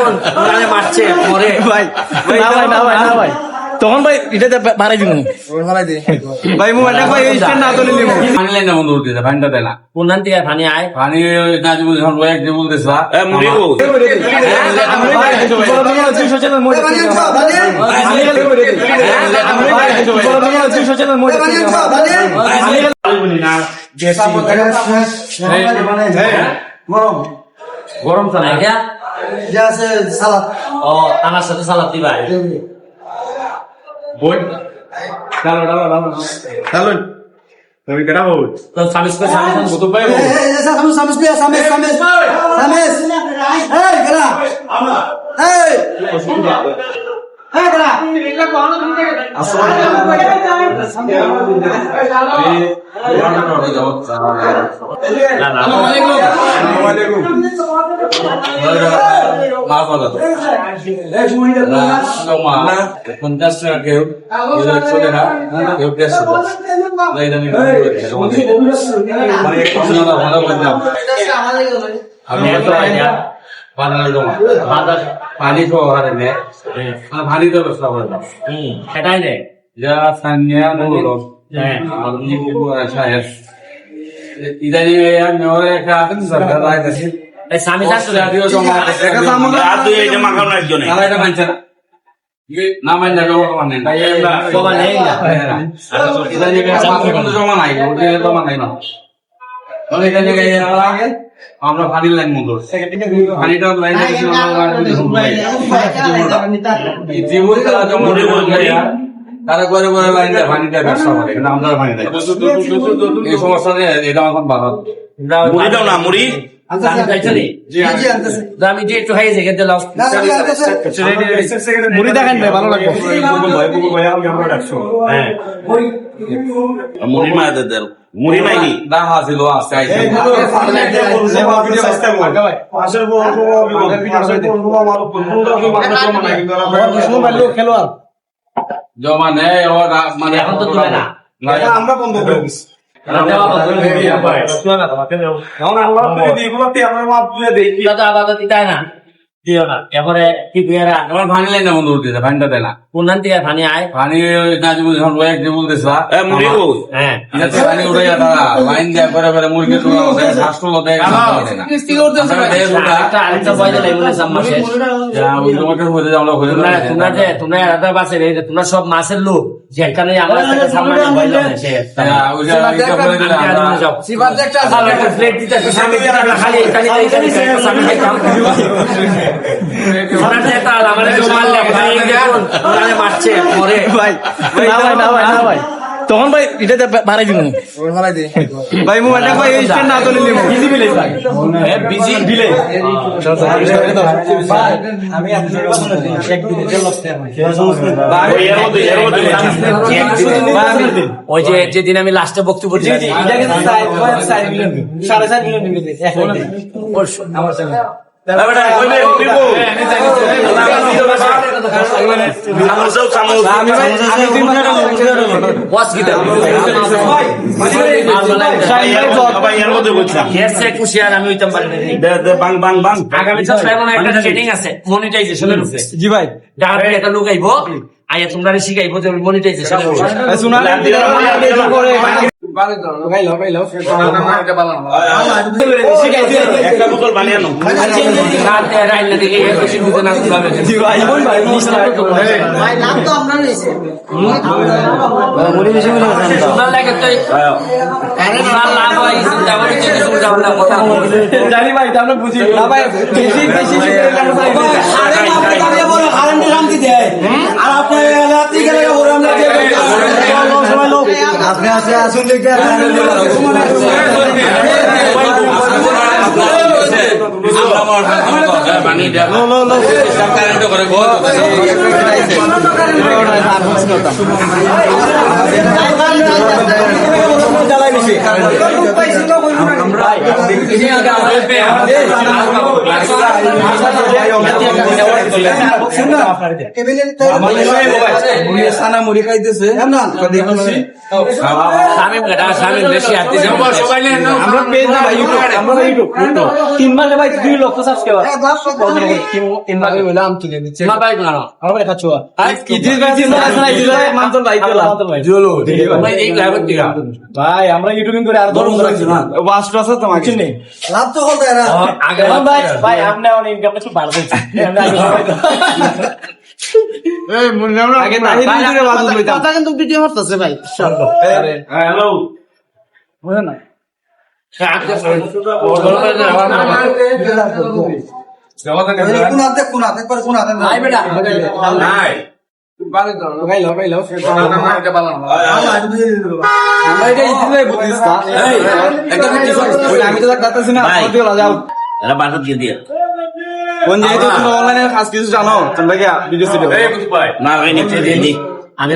দেখুন মারছে মরে ভাই না ভাই না ভাই না ভাই তখন ভাই এটা বাড়াই দিব ভাই মোবাইলটা ভাই স্ট্যান্ড না তুলে নিব পানি লাইন না বন্ধ করতেছে পানিটা দেয় না কোন ধান থেকে পানি আয় পানি নাজিবুল যখন এক যে বলতেছে মুড়ি গো গরম চা এটা ও আমার সাথে সালাদ দিবা বই ডালো ডালো ডালো ডালো তুমি কেডা বল তো সামিস করে সামিস কত পাই পঞ্চাশ টাকা কেউ 100 টাকা কেউ 150 পানি তো হারে নেই পানি তো ব্যবস্থা করে দাও সেটাই রে যা সানিয়া বলো ইদানি মেয়র একটা আছেন সরকার আইতাছে এই সামিস আসলে আর দুই এটা মাখাও না একজনে তারা এটা মানছে না না মানলে জমা মানে না জমা নেই না ইদানি কোনো জমা নাই ওটা জমা নাই না তাহলে এটা জায়গায় আগে আমরা পানির লাইন বন্ধ পানিটা লাইন জীবন তারা জমা তারা করে করে লাইন দেয় পানিটা ব্যবসা করে কিন্তু আমরা পানি দেয় এই সমস্যা নিয়ে এটা এখন বাধা মুড়ি দাও না মুড়ি আমি যে একটু খাইয়েছি খেতে লাও মুড়ি দেখেন ভাই ভালো লাগবে মুড়ি মায়েদের দেন মুড়ি নাই নি দা হাসিল আছে আইছে খেলোয়াড় জমা নেই ও মানে এখন তো তুলে না আমরা বন্ধ করে দিচ্ছি আবাদতি তাই না দিও না এবারে কি বিয়ারা আমার পানি লাইন না বন্ধ করতেছে পানিটা দেয় না কোন ধান থেকে পানি আয় পানি নাজিবুল যখন এক যে বলতেছে মুড়ি গো হ্যাঁ যাতে পানি উঠে তারা লাইন দেয় করে করে মুরগি তোলা দেয় স্বাস্থ্য দেয় আরেকটা পয়সা নেই বলে সাম্মা শেষ তোমরা এলাকার বাসে তোমরা সব মাছের লোক যেখানে আমরা সামনে মারছে মরে ভাই না ভাই না ভাই না ভাই তখন ভাই এটা বাড়াই দিব ভাই মোবাইলটা ভাই স্ট্যান্ড না তুলে নিব বিজি বিলে ভাই বিজি বিলে আমি ওই যে যেদিন আমি লাস্টে বক্তব্য দিলাম আমি হইতাম পারি আগামী সপ্তাহে একটা ট্রেনিং আছে মনিটাইজেশনের উপরে জি ভাই একটা লোক আইবো আইয়া তোমরা শিখাইবো যে মনিটাইজেশন একটা বোতল বানিয়ে আনো জানি ভাই আমরা বুঝি না ভাই বেশি বেশি শান্তি দেয় আর আপনি আপনি আসুন দেখে জ্বালাই বেশি আমরা সানা মুড়ি খাইতেছে আমরা পেজ না ভাই ইউটিউব আমরা ইউটিউব 3 মাসে ভাই 2 লক্ষ সাবস্ক্রাইবার 3 মাসে বলে আম তুলে দিচ্ছে আমার ভাই খাচ্ছো ইজিস ভাই দিন আছে না ইজিস ভাই মানতল ভাই জলো ভাই আমরা ইউটিউবিং করে আর 10 বছর হইছে না ওয়াস্ট আছে তোমাকে নেই লাভ তো হল এরা আগে ভাই ভাই আপনি অনেক ইনকাম একটু বাড়া দিয়েছে এই মুন্না আগে তাই ভিডিও বাজু লইতাম কথা কিন্তু ভিডিও মারতেছে ভাই হ্যালো বুঝেন না নাই আমি তো যাচ্ছি না যাও এরা বাসা দিয়ে দিয়া কোন জায়গায় তো তুমি অনলাইনে কাজ কিছু জানো তোমরা কি ভিডিও না ভাই নিচে দিয়ে দি আমি